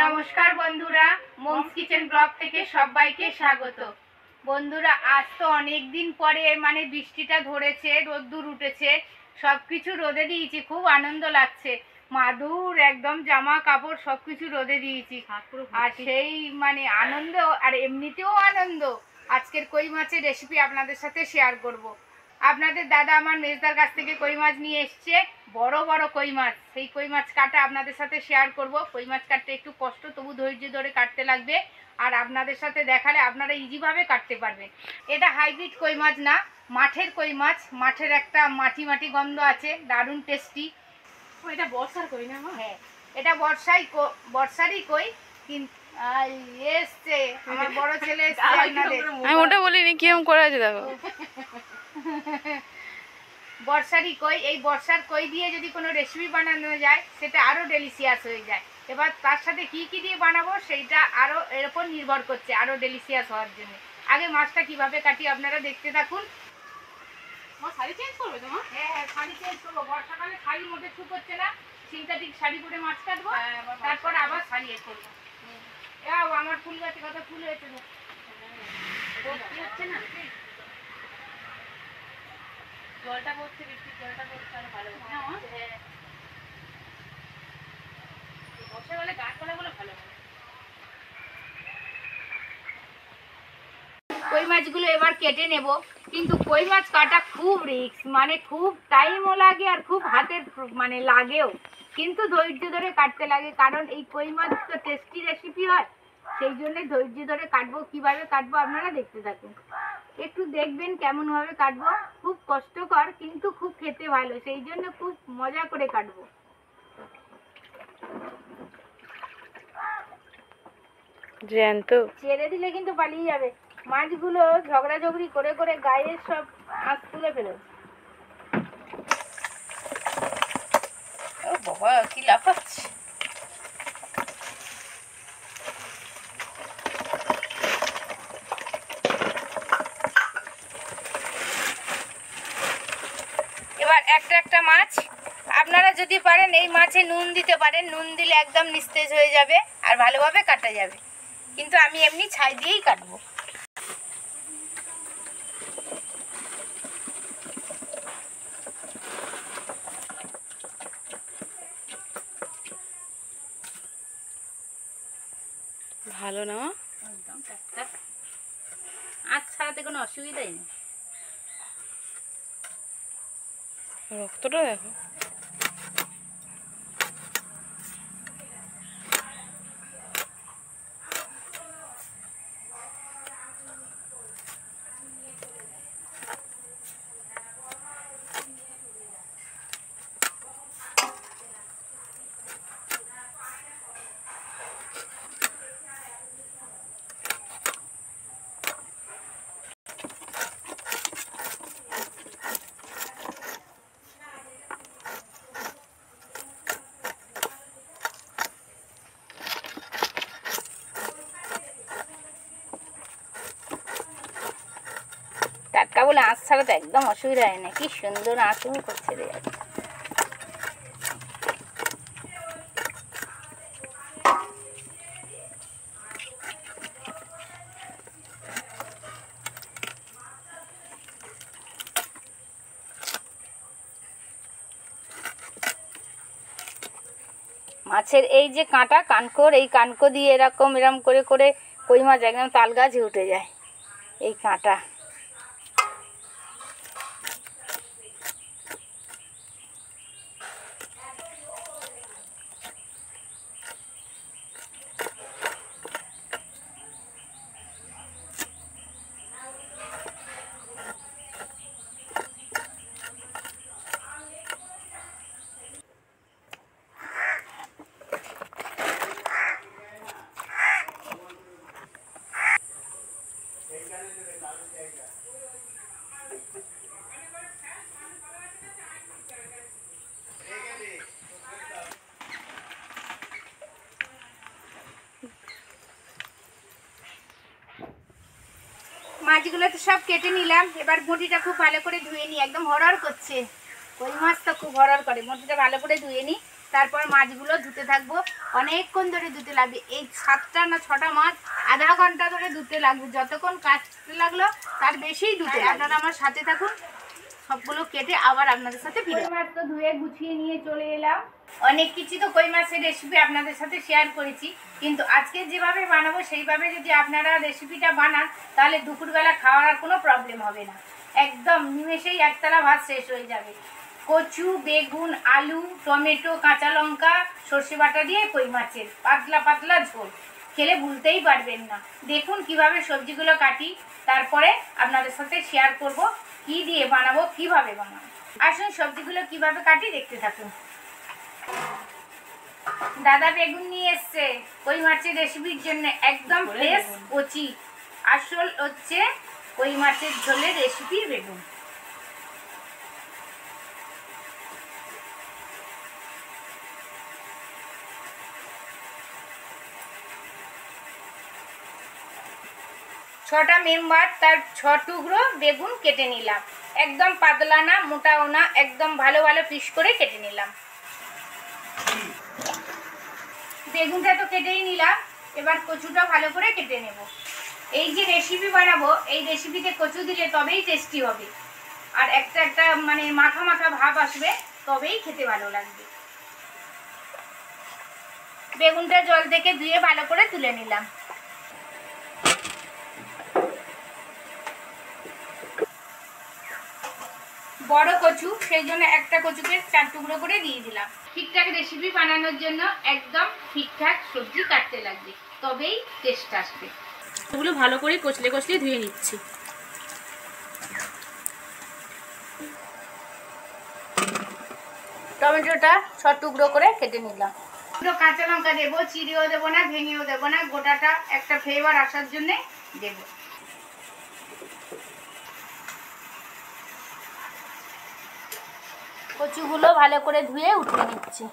নমস্কার বন্ধুরা, moms kitchen blog থেকে সবাইকে স্বাগত। বন্ধুরা, আজ তো অনেক দিন পরে বৃষ্টিটা ধরেছে, রোদ্দুর উঠেছে, সবকিছু রোদে দিয়েছি, খুব আনন্দ লাগছে। মাদুর একদম জামা কাপড় সবকিছু রোদে দিয়েছি, আর সেই আনন্দ, আর এমনিতেও আনন্দ। আজকের কই মাছের রেসিপি আপনাদের সাথে শেয়ার করব। আপনাদের দাদা আমার মেজদার কাছ থেকে কই মাছ নিয়ে এসছে, বড় বড় কই মাছ। সেই কই মাছ কাটা আপনাদের সাথে শেয়ার করব। কই মাছ কাটতে একটু কষ্ট, তবু ধৈর্য ধরে কাটতে লাগবে, আর আপনাদের সাথে দেখালে আপনারা ইজিভাবে কাটতে পারবেন। এটা হাইব্রিড কই মাছ না, মাঠের কই মাছ। মাঠের একটা মাটি মাটি গন্ধ আছে, দারুণ টেস্টি। এটা বর্ষার কই না? হ্যাঁ, এটা বর্ষারই কই। কিন্তু এসছে আমার বড় ছেলে এসছে আপনাদের। আমি ওটা বলিনি, কিরম করে আছে দেখো। বর্ষারই কই। এই বর্ষার কই দিয়ে যদি কোনো রেসিপি বানানো যায়, সেটা আরও ডেলিশিয়াস হয়ে যায়। এবার তার সাথে কি কি দিয়ে বানাবো, সেইটা আরও এর উপর নির্ভর করছে আরও ডেলিশিয়াস হওয়ার জন্য। আগে মাছটা কিভাবে কাটি আপনারা দেখতে থাকুন। শাড়ি চেঞ্জ করবে তোমার? হ্যাঁ, শাড়ি চেঞ্জ করবো। বর্ষাকালে শাড়ি মোটে ঠিক হচ্ছে না, সিনথেটিক শাড়ি পরে মাছ কাটবো, তারপর আবার শাড়ি করবো। আমার ফুল গাছে কত ফুল হয়েছে, হচ্ছে না, জলটা পড়ছে, বৃষ্টির জলটা পড়ছে, আরো ভালো হচ্ছে। হ্যাঁ, বর্ষাকালে গাছপালাগুলো ভালো হয়। কই মাছগুলো এবার কেটে নেব, কিন্তু কই মাছ কাটা খুব রিস্ক, খুব টাইমও লাগে, আর খুব হাতের লাগেও, কিন্তু ধৈর্য ধরে কাটতে লাগে। কারণ এই কই মাছ তো টেস্টি রেসিপি হয়, সেই জন্য ধৈর্য ধরে কাটবো। কিভাবে কাটবো আপনারা দেখতে থাকুন, একটু দেখবেন কেমন ভাবে কাটবো। খুব কষ্টকর, কিন্তু খুব খেতে ভালো, সেই জন্য খুব মজা করে কাটবো। জ্যান্ত ছেড়ে দিলে কিন্তু পালিয়ে যাবে। মাছগুলো ঝগড়াঝগড়ি করে করে গায়ের সব আঁশ তুলে ফেলে। ও বাবা, কি লাফাচ্ছে। এবার একটা একটা মাছ আপনারা যদি পারেন এই মাছে নুন দিতে পারেন, নুন দিলে একদম নিস্তেজ হয়ে যাবে আর ভালোভাবে কাটা যাবে, কিন্তু আমি এমনি ছাই দিয়েই কাটবো। ভালো না? একদম টাটকা, আঁচ ছাড়াতে কোনো অসুবিধাই নেই। রক্তটা দেখো। টাটকা বলে আঁচ ছাড়াতে একদম অসুবিধা হয় না। কি সুন্দর আঁচুমি করছে রে। মাছের এই যে কাঁটা কানকোর, এই কানকো দিয়ে এরকম করে করে কই মাছ একদম তাল গাছে উঠে যায়, এই কাঁটা। মাছগুলো তো সব কেটে নিলাম, এবার মুটিটা খুব ভালো করে ধুয়ে নিই। একদম হরহর করছে, কই মাছ তো খুব হরহর করে। মুটিটা ভালো করে ধুয়ে নিই, তারপর মাছগুলো ধুতে থাকবো। অনেকক্ষণ ধরে ধুতে লাগবে, এই 7টা না 6টা মাছ আধা ঘন্টা ধরে ধুতে লাগবে। যতক্ষণ কাটতে লাগলো তার বেশিই ধুতে লাগবে। আপনারা আমার সাথে থাকুন, সবগুলো কেটে আবার আপনাদের সাথে কই মাছ তো ধুয়ে গুছিয়ে নিয়ে চলে এলাম। অনেক কিছু তো কই মাছের রেসিপি আপনাদের সাথে শেয়ার করেছি, কিন্তু আজকে যেভাবে বানাবো সেইভাবে যদি আপনারা রেসিপিটা বানান তাহলে দুপুরবেলা খাওয়ার আর কোনো প্রবলেম হবে না। একদম নিমেষেই একতলা ভাত শেষ হয়ে যাবে। কচু, বেগুন, আলু, টমেটো, কাঁচা লঙ্কা, সর্ষে বাটা দিয়ে কই মাছের পাতলা পাতলা ঝোল, খেলে ভুলতেই পারবেন না। দেখুন কিভাবে সবজিগুলো কাটি, তারপরে আপনাদের সাথে শেয়ার করব কি দিয়ে বানাবো, কিভাবে বানাবো। আসুন সবজিগুলো কিভাবে কাটি দেখতে থাকুন। দাদা বেগুন নিয়ে এসছে কই মাছের রেসিপির জন্য, একদম ফ্রেশ কচি। আসল হচ্ছে কই মাছের ঝোলের রেসিপি বেগুন। ছটা মেম্বার, তার 6 টুকরো বেগুন কেটে নিলাম। একদম পাতলা না, মোটাও না, একদম ভালো ভালো পিস করে কেটে নিলাম। বেগুনটা তো কেটেই নিলাম, এবার কচুটা ভালো করে কেটে নেব। এই যে রেসিপি বানাবো, এই রেসিপিতে কচু দিলে তবেই টেস্টি হবে, আর একটা একটা মানে মাখা মাখা ভাব আসবে, তবেই খেতে ভালো লাগবে। বেগুনটা জল থেকে ধুয়ে ভালো করে তুলে নিলাম। বড় কচু, সেই জন্য একটা কচুকে 4 টুকরো করে দিয়ে দিলাম। ঠিকঠাক রেসিপি বানানোর জন্য একদম ঠিকঠাক সবজি কাটতে লাগবে, তবেই টেস্ট আসবে। এগুলো ভালো করে কচলে কচলে ধুয়ে নিচ্ছি। টমেটোটা 6 টুকরো করে কেটে নিলাম। পুরো কাঁচা লঙ্কা দেবো, চিড়েও দেবো না, ভেঙেও দেবো না, গোটাটা একটা ফ্লেভার আসার জন্য দেবো। কচুগুলো ভালো করে ধুয়ে উঠিয়ে নিচ্ছি।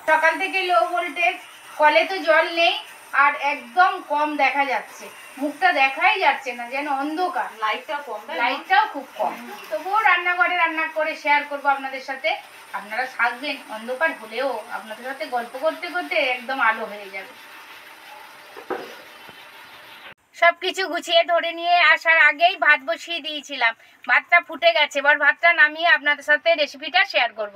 সকাল থেকে লো ভোল্টেজ, কলে তো জল নেই, আর একদম কম দেখা যাচ্ছে, মুখটা দেখাই যাচ্ছে না, যেন অন্ধকার। লাইটটাও খুব কম, তবুও রান্নাঘরে রান্না করে শেয়ার করবো আপনাদের সাথে। আপনারা থাকবেন, অন্ধকার হলেও আপনাদের সাথে গল্প করতে করতে একদম আলো হয়ে যাবে। সবকিছু গুছিয়ে ধরে নিয়ে আসার আগেই ভাত বসিয়ে দিয়েছিলাম। ভাতটা ফুটে গেছে, এবার ভাতটা নামিয়ে আপনাদের সাথে রেসিপিটা শেয়ার করব।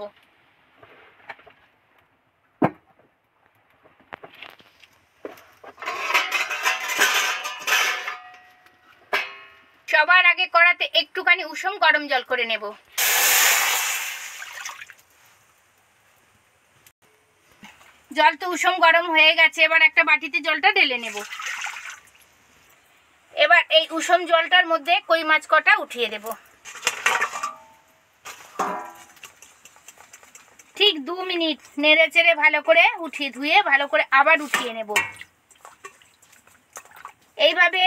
সবার আগে কড়াতে একটুখানি উষুম গরম জল করে নেব। জল তো উষুম গরম হয়ে গেছে, এবার একটা বাটিতে জলটা ঢেলে নেব। এবার এই উষুম জলটার মধ্যে কই মাছ কটা উঠিয়ে দেব। ঠিক 2 মিনিট নেড়ে চেড়ে ভালো করে উঠিয়ে ধুয়ে ভালো করে আবার উঠিয়ে নেব। এইভাবে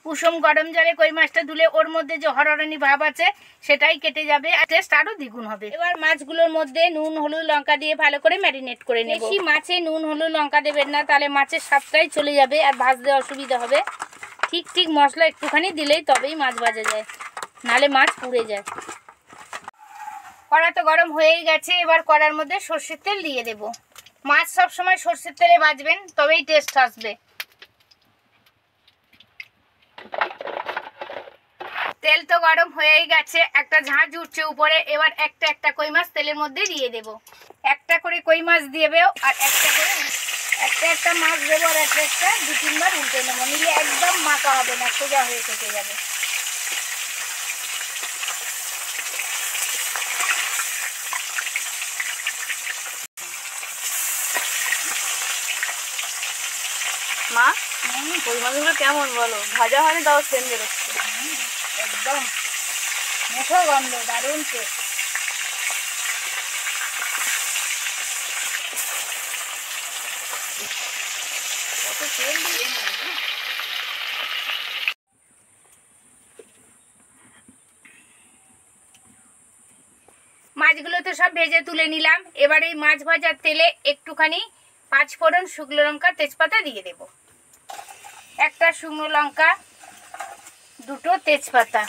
উষুম গরম জলে কই মাছটা ধুলে ওর মধ্যে যে হরহরানি ভাব আছে সেটাই কেটে যাবে, আর টেস্ট আরো দ্বিগুণ হবে। এবার মাছগুলোর মধ্যে নুন, হলুদ, লঙ্কা দিয়ে ভালো করে ম্যারিনেট করে নেব। বেশি মাছে নুন, হলুদ, লঙ্কা দেবেন না, তাহলে মাছের স্বাদটাই চলে যাবে আর ভাজতে অসুবিধা হবে। ঠিক ঠিক মশলা একটুখানি দিলেই তবেই মাছ ভাজা যায়, নালে মাছ পুড়ে যায়। কড়া তো গরম হয়েই গেছে, এবার কড়ার মধ্যে সর্ষের তেল দিয়ে দেব। মাছ সবসময় সর্ষের তেলে ভাজবেন, তবেই টেস্ট আসবে। তেল তো গরম হয়েই গেছে, একটা ঝাঁঝ উঠছে উপরে। এবার একটা একটা কই মাছ তেলের মধ্যে দিয়ে দেব। একটা করে কই মাছ দেবেও, আর একটা একটা মাছ দেবো, আর একটা একটা 2-3 বার উল্টে নেবো, নিলে একদম মাখা হবে না, সোজা হয়ে থেকে যাবে। মা, কই মাছগুলো কেমন বলো? ভাজা হয়নি, তাও সেম বেরোচ্ছে। একদম মেঠো গন্ধ, দারুণ টেস্ট। কত তেল দিয়ে মাছগুলো তো সব ভেজে তুলে নিলাম। এবার এই মাছ ভাজার তেলে একটুখানি 5 ফোড়ন, শুকনো লঙ্কা, তেজপাতা দিয়ে দেব। একটা শুকনো লঙ্কা, 2টো তেজপাতা,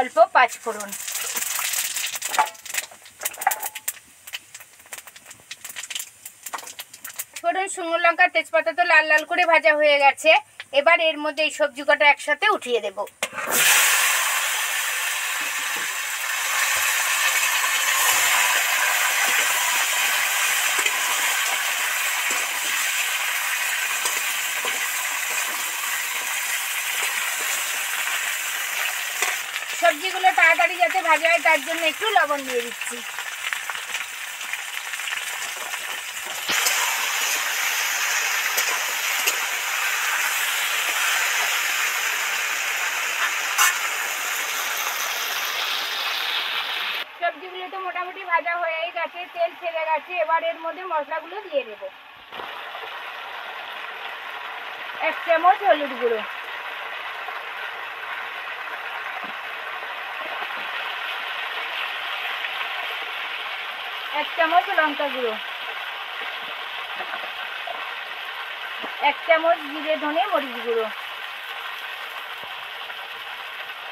অল্প 5 ফোড়ন। ফোড়ন, শুকনো লঙ্কা, তেজপাতা তো লাল লাল করে ভাজা হয়ে গেছে। এবার এর মধ্যে এই সবজি কটা একসাথে উঠিয়ে দেব। সবজিগুলো তাড়াতাড়ি যাতে ভাজা হয় তার জন্য একটু লবণ দিয়ে দিচ্ছি। সবজিগুলো তো মোটামুটি ভাজা হয়েই গেছে, তেল ছেড়ে গেছে। এবার এর মধ্যে মশলাগুলো দিয়ে দেব। 1 চামচ হলুদ গুঁড়ো, 1 চামচ লঙ্কা গুঁড়ো, 1 চামচ জিরে ধনে মরিচ গুঁড়ো।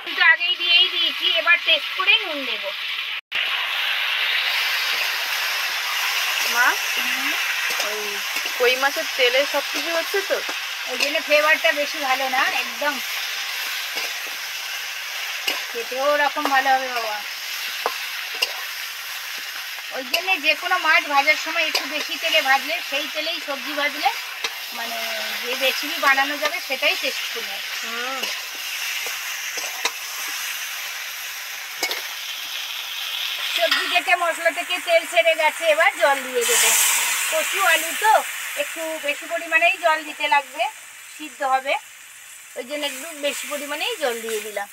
কিন্তু আগেই দিয়েই দিয়েছি। এবার টেস্ট করে নুন দেব। মা, ওই কই মাছের তেলে সবকিছু হচ্ছে তো, ওই জন্য ফ্লেভারটা বেশি ভালো না, একদম খেতেও ওরকম ভালো হবে বাবা। ওই জন্য যে কোনো মাছ ভাজার সময় একটু বেশি তেলে ভাজলে, সেই তেলেই সবজি ভাজলে মানে যে রেসিপি বানানো যাবে সেটাই টেস্টফুল হয়। সবজি কেটে মশলা থেকে তেল ছেড়ে গেছে। এবার জল দিয়ে দেবো। কচু আলু তো একটু বেশি পরিমাণেই জল দিতে লাগবে, সিদ্ধ হবে। ওই জন্য একটু বেশি পরিমাণেই জল দিয়ে দিলাম।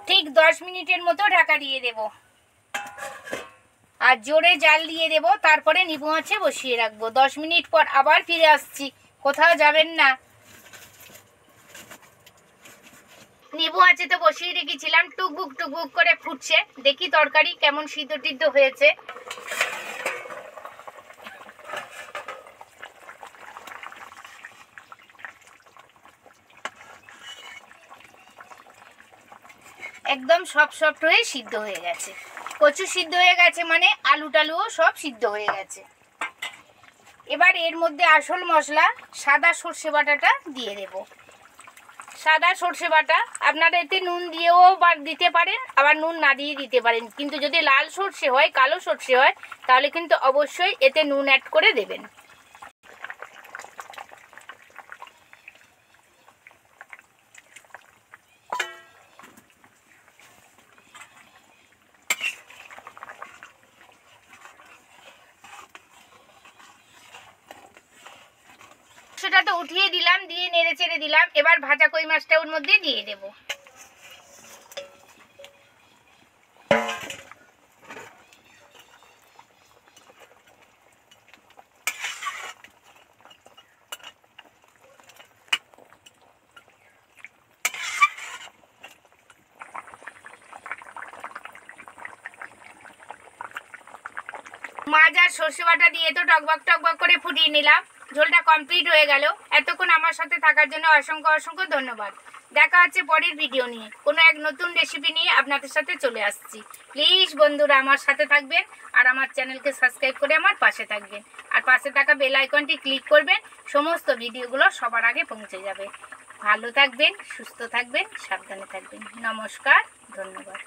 ঠিক 10 মিনিটের মতো ঢাকা দিয়ে দেব। আর জোরে জাল দিয়ে দেব। তারপরে নিবু আঁচে বসিয়ে রাখবো। 10 মিনিট পর আবার ফিরে আসছি, কোথাও যাবেন না। নিবু আঁচে তো বসিয়ে রেখেছিলাম, টুকবুক টুকবুক করে ফুটছে। দেখি তরকারি কেমন সিদ্ধ টিদ্ধ হয়েছে। একদম সফট হয়ে সিদ্ধ হয়ে গেছে। কচু সিদ্ধ হয়ে গেছে মানে আলু টালুও সব সিদ্ধ হয়ে গেছে। এবার এর মধ্যে আসল মশলা সাদা সর্ষে বাটাটা দিয়ে দেব। সাদা সর্ষে বাটা আপনারা এতে নুন দিয়েও দিতে পারেন, আবার নুন না দিয়ে দিতে পারেন। কিন্তু যদি লাল সর্ষে হয়, কালো সর্ষে হয়, তাহলে কিন্তু অবশ্যই এতে নুন অ্যাড করে দেবেন। সেটা তো উঠিয়ে দিলাম, দিয়ে নেড়ে চেড়ে দিলাম। এবার ভাজা কই মাছটা ওর মধ্যে দিয়ে দেব। মাছ আর সর্ষে বাটা দিয়ে তো টকবক টকবক করে ফুটিয়ে নিলাম। ঝোলটা কমপ্লিট হয়ে গেল। এতক্ষণ আমার সাথে থাকার জন্য অসংখ্য অসংখ্য ধন্যবাদ। দেখা হচ্ছে পরের ভিডিও নিয়ে, কোনো এক নতুন রেসিপি নিয়ে আপনাদের সাথে চলে আসছি। প্লিজ বন্ধুরা আমার সাথে থাকবেন আর আমার চ্যানেলকে সাবস্ক্রাইব করে আমার পাশে থাকবেন। আর পাশে থাকা বেল আইকনটি ক্লিক করবেন, সমস্ত ভিডিওগুলো সবার আগে পৌঁছে যাবে। ভালো থাকবেন, সুস্থ থাকবেন, সাবধানে থাকবেন। নমস্কার, ধন্যবাদ।